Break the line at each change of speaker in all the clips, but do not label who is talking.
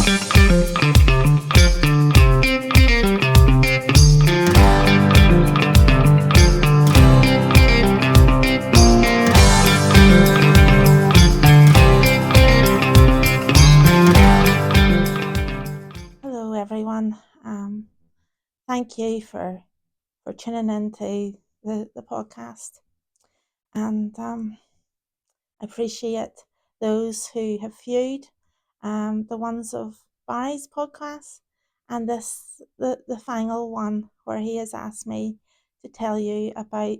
Hello everyone. Thank you for tuning into the podcast, and I appreciate those who have viewed the ones of Barry's podcast, and the final one where he has asked me to tell you about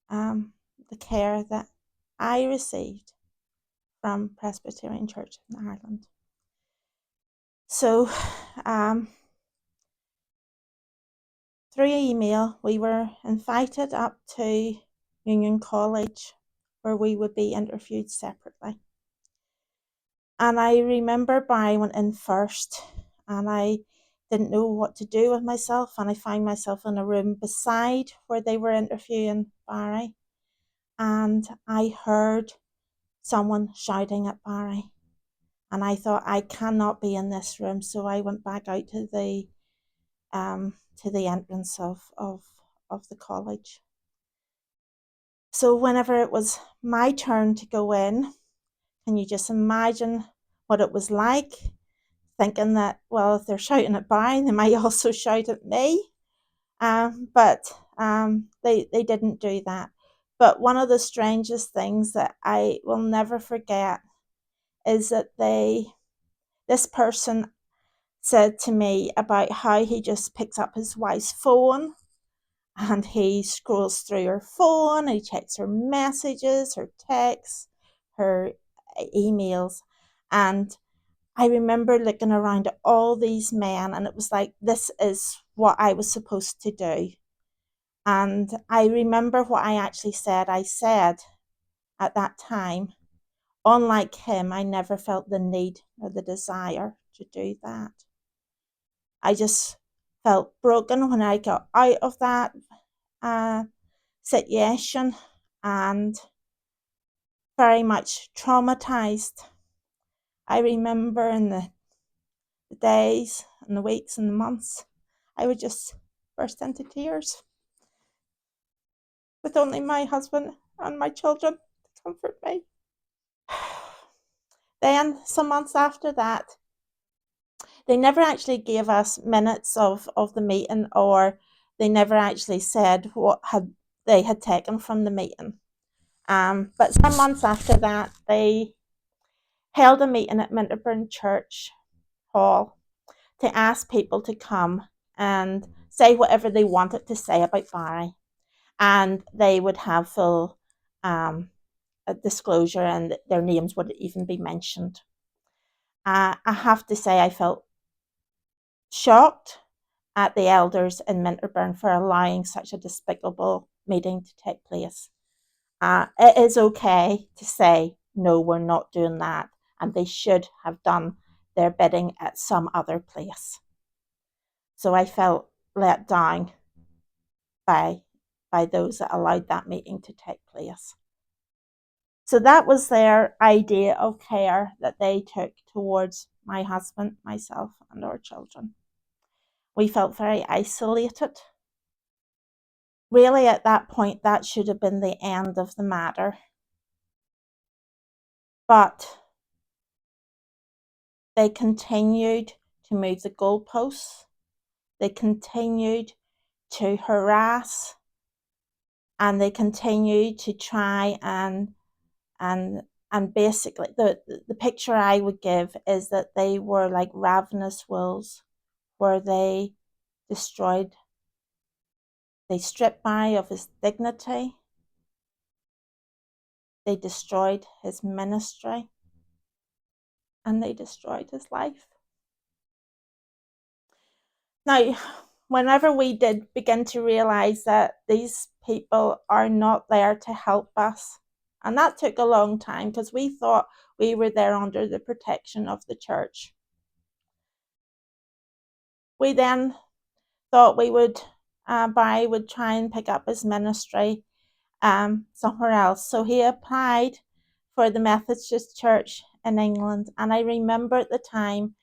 the care that I received from Presbyterian Church in Ireland. So through email, we were invited up to Union College where we would be interviewed separately. And I remember Barry went in first, and I didn't know what to do with myself, and I found myself in a room beside where they were interviewing Barry, and I heard someone shouting at Barry, and I thought, I cannot be in this room, so I went back out to the entrance of the college. So whenever it was my turn to go in, can you just imagine what it was like, thinking that, well, if they're shouting at Barry, they might also shout at me. But they didn't do that. But one of the strangest things that I will never forget is that this person said to me about how he just picks up his wife's phone and he scrolls through her phone, he checks her messages, her texts, her emails. And I remember looking around at all these men, and it was like, this is what I was supposed to do. And I remember what I actually said. I said at that time, unlike him, I never felt the need or the desire to do that. I just felt broken when I got out of that situation, and very much traumatized. I remember in the days and the weeks and the months, I would just burst into tears with only my husband and my children to comfort me. Then, some months after that, they never actually gave us minutes of the meeting, or they never actually said what they had taken from the meeting. But some months after that, they held a meeting at Winterburn Church Hall to ask people to come and say whatever they wanted to say about Barry, and they would have full a disclosure, and their names would even be mentioned. I have to say, I felt shocked at the elders in Winterburn for allowing such a despicable meeting to take place. It is okay to say, no, we're not doing that, and they should have done their bidding at some other place. So I felt let down by those that allowed that meeting to take place. So that was their idea of care that they took towards my husband, myself, and our children. We felt very isolated. Really, at that point, that should have been the end of the matter. But they continued to move the goalposts. They continued to harass, and they continued to try and basically the picture I would give is that they were like ravenous wolves, where they stripped Barry of his dignity, they destroyed his ministry, and they destroyed his life. Now, whenever we did begin to realize that these people are not there to help us, and that took a long time because we thought we were there under the protection of the church. We then thought Barry would try and pick up his ministry somewhere else. So he applied for the Methodist Church in England. And I remember at the time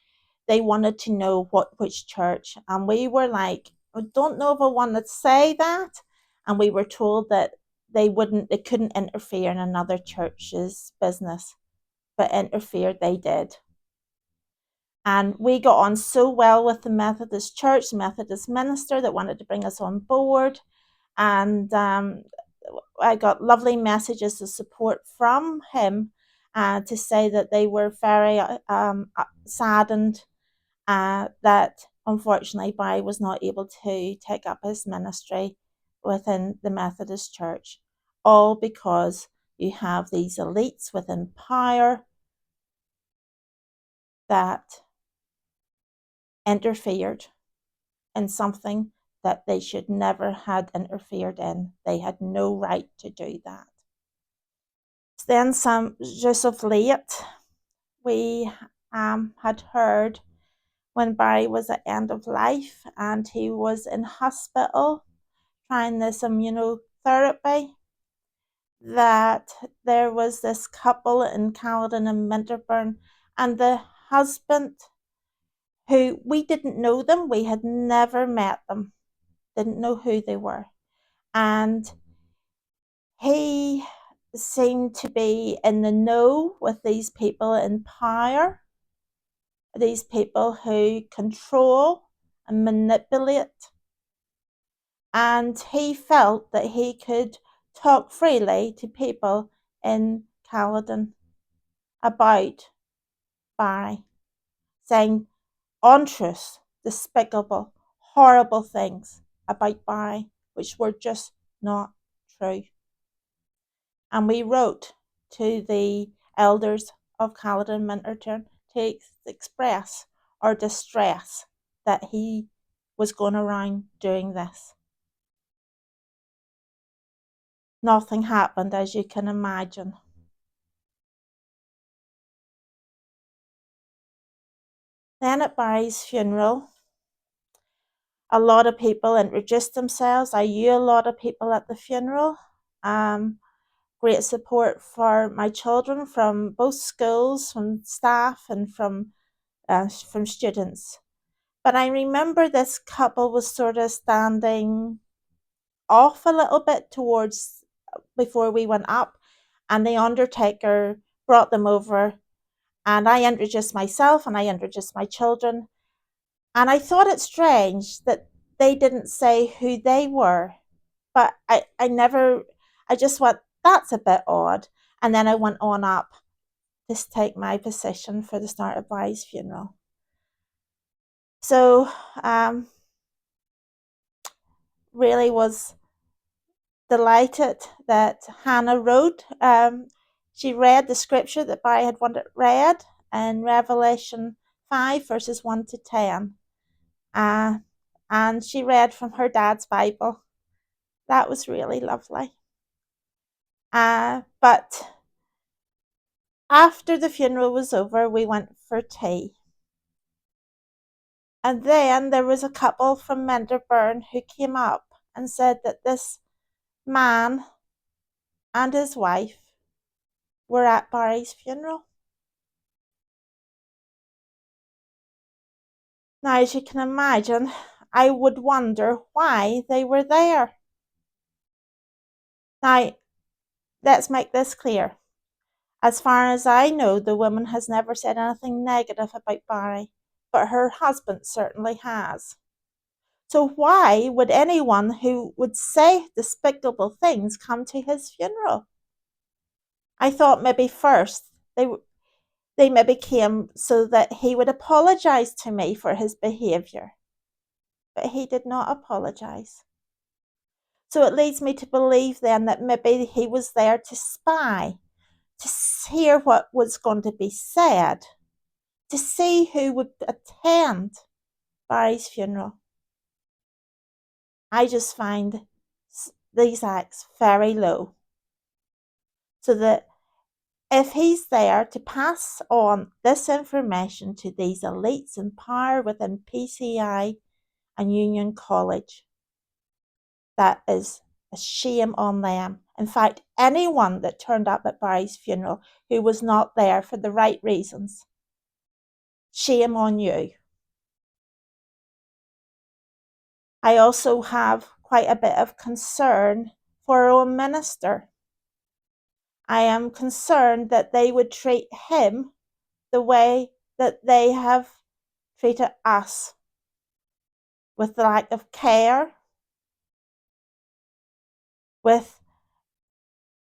they wanted to know which church, and we were like, I don't know if I want to say that. And we were told that they couldn't interfere in another church's business, but interfered they did. And we got on so well with the Methodist Church, the Methodist minister that wanted to bring us on board. And I got lovely messages of support from him to say that they were very saddened that unfortunately Barry was not able to take up his ministry within the Methodist Church, all because you have these elites within power that interfered in something that they should never had interfered in. They had no right to do that. Then just of late, we had heard when Barry was at end of life and he was in hospital trying this immunotherapy, that there was this couple in Caledon and Winterburn, and the husband, who we didn't know them, we had never met them, didn't know who they were, and he seemed to be in the know with these people in power, these people who control and manipulate, and he felt that he could talk freely to people in Caledon about Barry, saying untruths, despicable, horrible things about Barry, which were just not true. And we wrote to the elders of Caledon Minterton to express our distress that he was going around doing this. Nothing happened, as you can imagine. Then at Barry's funeral, a lot of people introduced themselves. I knew a lot of people at the funeral. Great support for my children from both schools, from staff, and from students. But I remember this couple was sort of standing off a little bit towards before we went up, and the undertaker brought them over, and I introduced myself and I introduced my children, and I thought it strange that they didn't say who they were, but I just went, that's a bit odd, and then I went on up to take my position for the start of Barry's funeral. So really was delighted that Hannah wrote. She read the scripture that Barry had wanted read in Revelation 5 verses 1 to 10. And she read from her dad's Bible. That was really lovely. But after the funeral was over, we went for tea. And then there was a couple from Winterburn who came up and said that this man and his wife were at Barry's funeral. Now, as you can imagine, I would wonder why they were there. Now, let's make this clear. As far as I know, the woman has never said anything negative about Barry, but her husband certainly has. So why would anyone who would say despicable things come to his funeral? I thought maybe first they maybe came so that he would apologize to me for his behavior. But he did not apologize. So it leads me to believe then that maybe he was there to spy, to hear what was going to be said, to see who would attend Barry's funeral. I just find these acts very low. So that if he's there to pass on this information to these elites in power within PCI and Union College, that is a shame on them. In fact, anyone that turned up at Barry's funeral who was not there for the right reasons, shame on you. I also have quite a bit of concern for our own minister. I am concerned that they would treat him the way that they have treated us, with the lack of care, with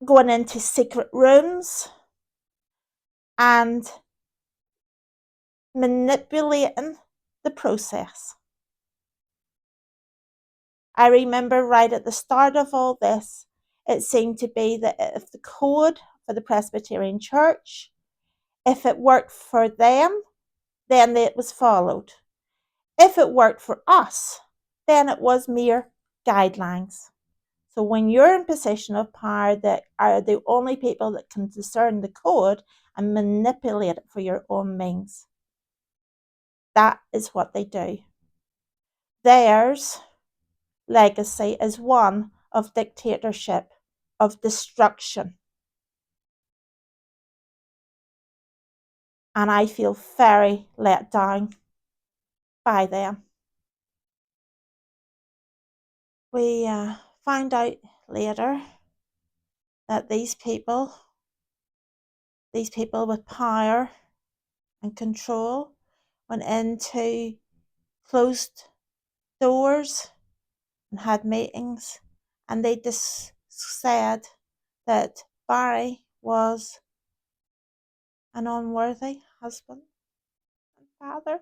going into secret rooms and manipulating the process. I remember right at the start of all this, it seemed to be that if the code for the Presbyterian Church, if it worked for them, then it was followed. If it worked for us, then it was mere guidelines. So when you're in position of power, that are the only people that can discern the code and manipulate it for your own means. That is what they do. Theirs legacy is one of dictatorship, of destruction. And I feel very let down by them. We find out later that these people with power and control, went into closed doors and had meetings, and they just said that Barry was an unworthy husband and father.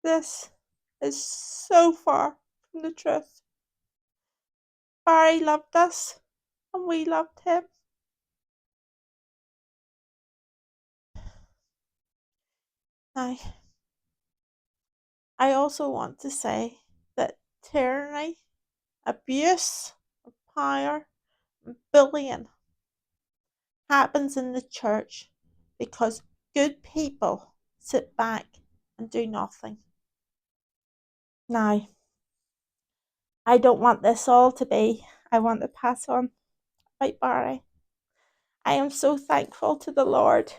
This is so far from the truth. Barry loved us and we loved him. Now, I also want to say that tyranny, abuse of power, and bullying happens in the church because good people sit back and do nothing. Now, I don't want this all to be, I want to pass on about Barry. I am so thankful to the Lord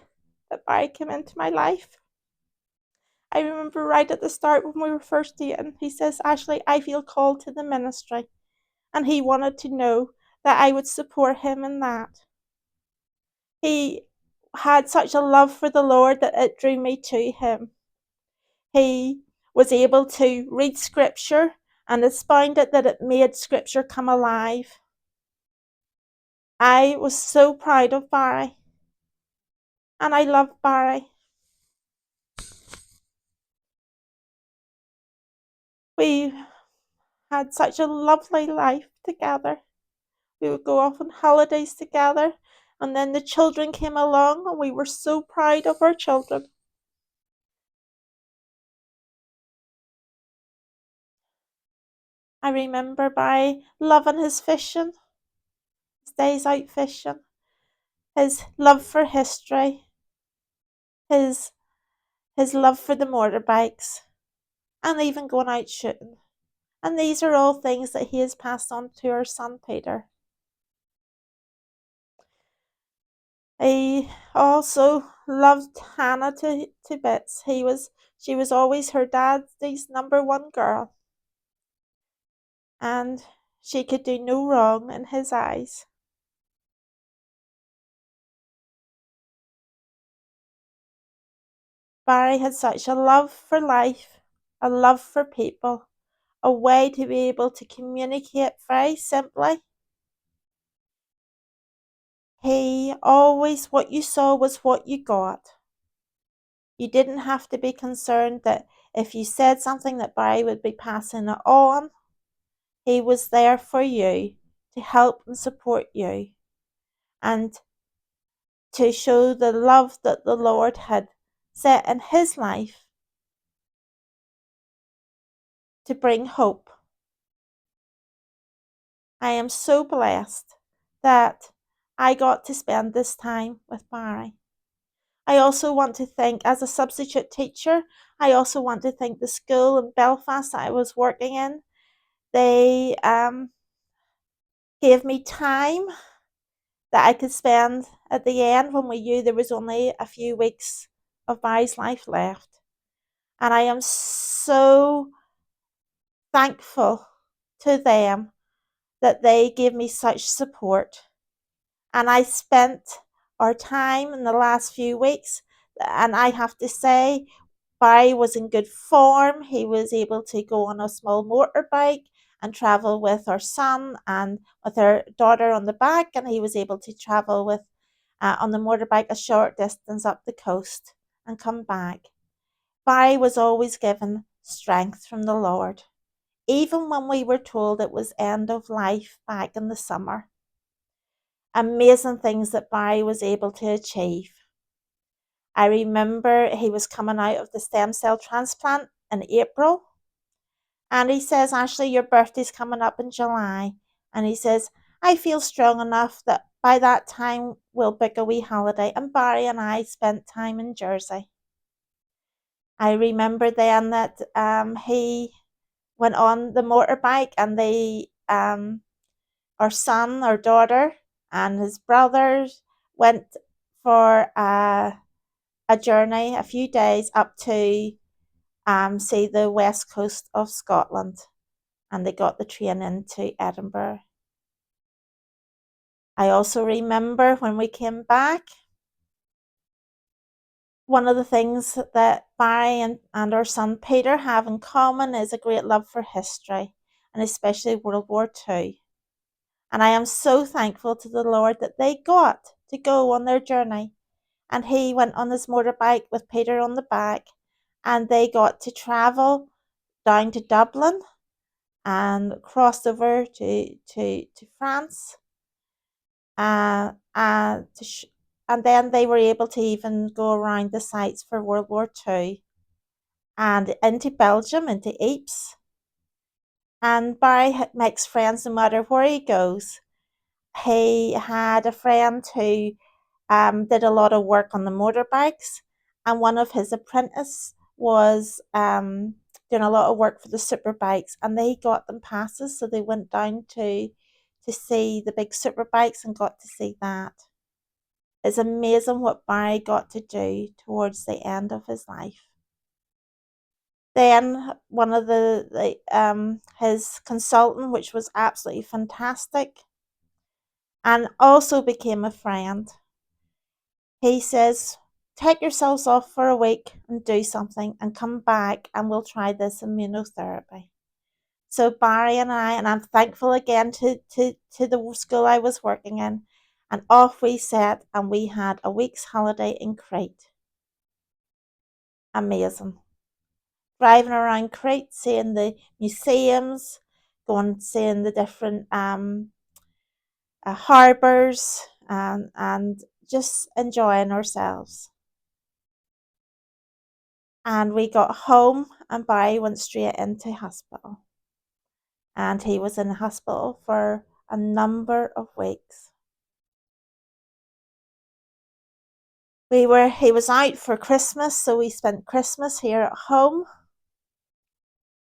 that Barry came into my life. I remember right at the start when we were first dating, he says, "Ashley, I feel called to the ministry." And he wanted to know that I would support him in that. He had such a love for the Lord that it drew me to him. He was able to read scripture and expound it, that it made scripture come alive. I was so proud of Barry, and I love Barry. We had such a lovely life together. We would go off on holidays together, and then the children came along, and we were so proud of our children. I remember Barry loving his fishing, his days out fishing, his love for history, his love for the motorbikes, and even going out shooting. And these are all things that he has passed on to our son Peter. He also loved Hannah to bits. She was always her dad's number one girl, and she could do no wrong in his eyes. Barry had such a love for life, a love for people, a way to be able to communicate very simply. He always, what you saw was what you got. You didn't have to be concerned that if you said something that Barry would be passing it on. He was there for you to help and support you, and to show the love that the Lord had set in his life to bring hope. I am so blessed that I got to spend this time with Barry. I also want to thank, as a substitute teacher, I also want to thank the school in Belfast that I was working in. They gave me time that I could spend at the end when we knew there was only a few weeks of Barry's life left. And I am so thankful to them that they gave me such support. And I spent our time in the last few weeks, and I have to say, Barry was in good form. He was able to go on a small motorbike and travel with our son and with our daughter on the back, and he was able to travel with on the motorbike a short distance up the coast and come back. Barry was always given strength from the Lord, even when we were told it was end of life back in the summer. Amazing things that Barry was able to achieve. I remember he was coming out of the stem cell transplant in April, and he says, Ashley, your birthday's coming up in July. And he says, I feel strong enough that by that time we'll book a wee holiday. And Barry and I spent time in Jersey. I remember then that he went on the motorbike, and our son, our daughter, and his brothers went for a journey, a few days up to see the west coast of Scotland, and they got the train into Edinburgh. I also remember when we came back, one of the things that Barry and our son Peter have in common is a great love for history, and especially World War II. And I am so thankful to the Lord that they got to go on their journey. And he went on his motorbike with Peter on the back, and they got to travel down to Dublin and crossed over to France. And then they were able to even go around the sites for World War II and into Belgium, into Ypres. And Barry makes friends no matter where he goes. He had a friend who did a lot of work on the motorbikes, and one of his apprentices was doing a lot of work for the superbikes, and they got them passes, so they went down to see the big superbikes and got to see that. It's amazing what Barry got to do towards the end of his life. Then one of his consultant, which was absolutely fantastic, and also became a friend. He says, take yourselves off for a week and do something and come back and we'll try this immunotherapy. So Barry and I'm thankful again to the school I was working in, and off we set, and we had a week's holiday in Crete. Amazing. Driving around Crete, seeing the museums, going seeing the different harbours, and just enjoying ourselves. And we got home, and Barry went straight into hospital. And he was in hospital for a number of weeks. He was out for Christmas, so we spent Christmas here at home.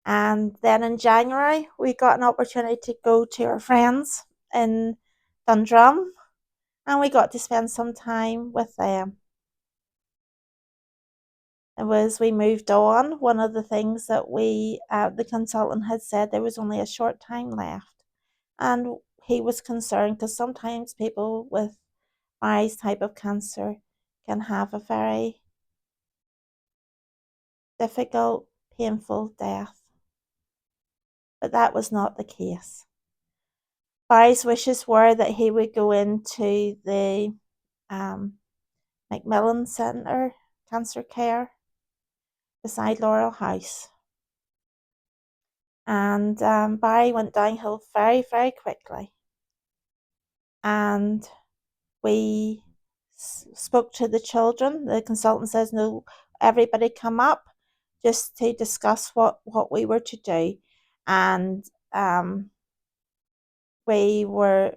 And then in January, we got an opportunity to go to our friends in Dundrum, and we got to spend some time with them. We moved on, one of the things that the consultant had said, there was only a short time left. And he was concerned because sometimes people with Barry's type of cancer can have a very difficult, painful death. But that was not the case. Barry's wishes were that he would go into the Macmillan Centre Cancer Care beside Laurel House. And Barry went downhill very, very quickly. And we spoke to the children. The consultant says, no, everybody come up just to discuss what we were to do. And we were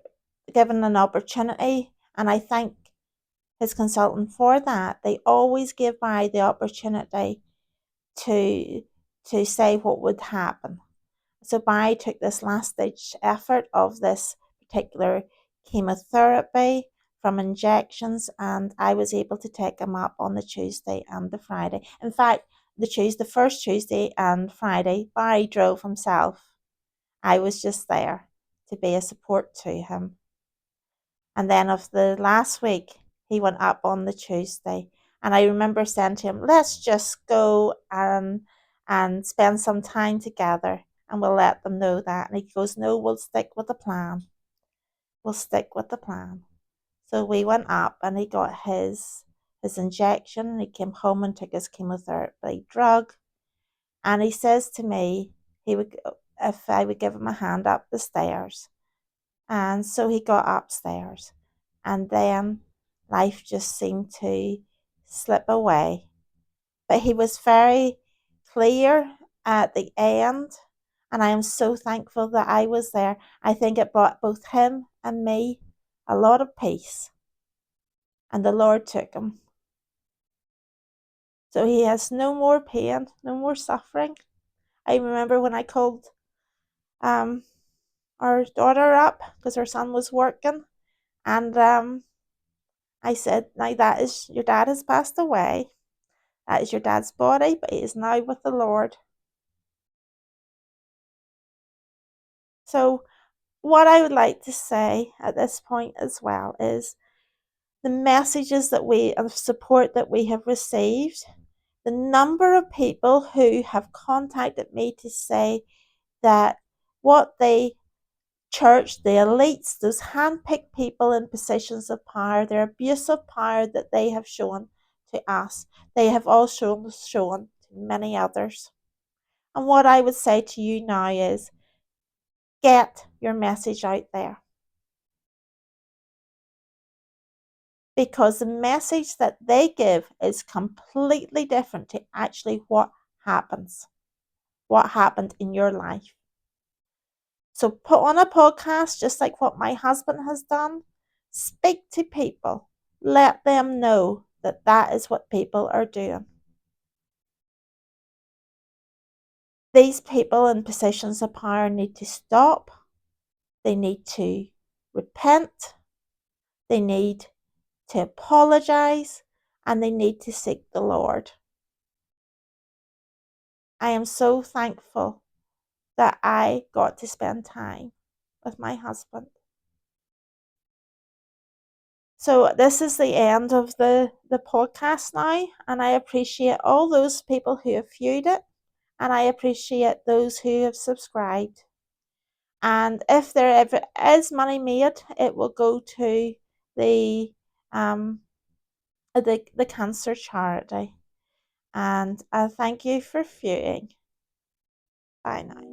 given an opportunity, and I thank his consultant for that. They always give Barry the opportunity to say what would happen. So Barry took this last ditch effort of this particular chemotherapy from injections, and I was able to take him up on the Tuesday and the Friday. In fact, the first Tuesday and Friday, Barry drove himself. I was just there to be a support to him. And then of the last week, he went up on the Tuesday. And I remember saying to him, let's just go and spend some time together and we'll let them know that. And he goes, no, we'll stick with the plan. We'll stick with the plan. So we went up and he got his injection and he came home and took his chemotherapy drug. And he says to me, he would, if I would give him a hand up the stairs. And so he got upstairs. And then life just seemed to slip away. But he was very clear at the end. And I am so thankful that I was there. I think it brought both him and me a lot of peace. And the Lord took him. So he has no more pain, no more suffering. I remember when I called our daughter up because her son was working, and I said, now that is, your dad has passed away. That is your dad's body, but he is now with the Lord. So what I would like to say at this point as well is the messages that we of support that we have received, the number of people who have contacted me to say that what they church, the elites, those handpicked people in positions of power, their abuse of power that they have shown to us, they have also shown to many others. And what I would say to you now is, get your message out there. Because the message that they give is completely different to actually what happened in your life. So put on a podcast, just like what my husband has done. Speak to people. Let them know that that is what people are doing. These people in positions of power need to stop. They need to repent. They need to apologize. And they need to seek the Lord. I am so thankful that I got to spend time with my husband. So this is the end of the podcast now, and I appreciate all those people who have viewed it, and I appreciate those who have subscribed. And if there ever is money made, it will go to the the cancer charity. And I thank you for viewing. Bye now.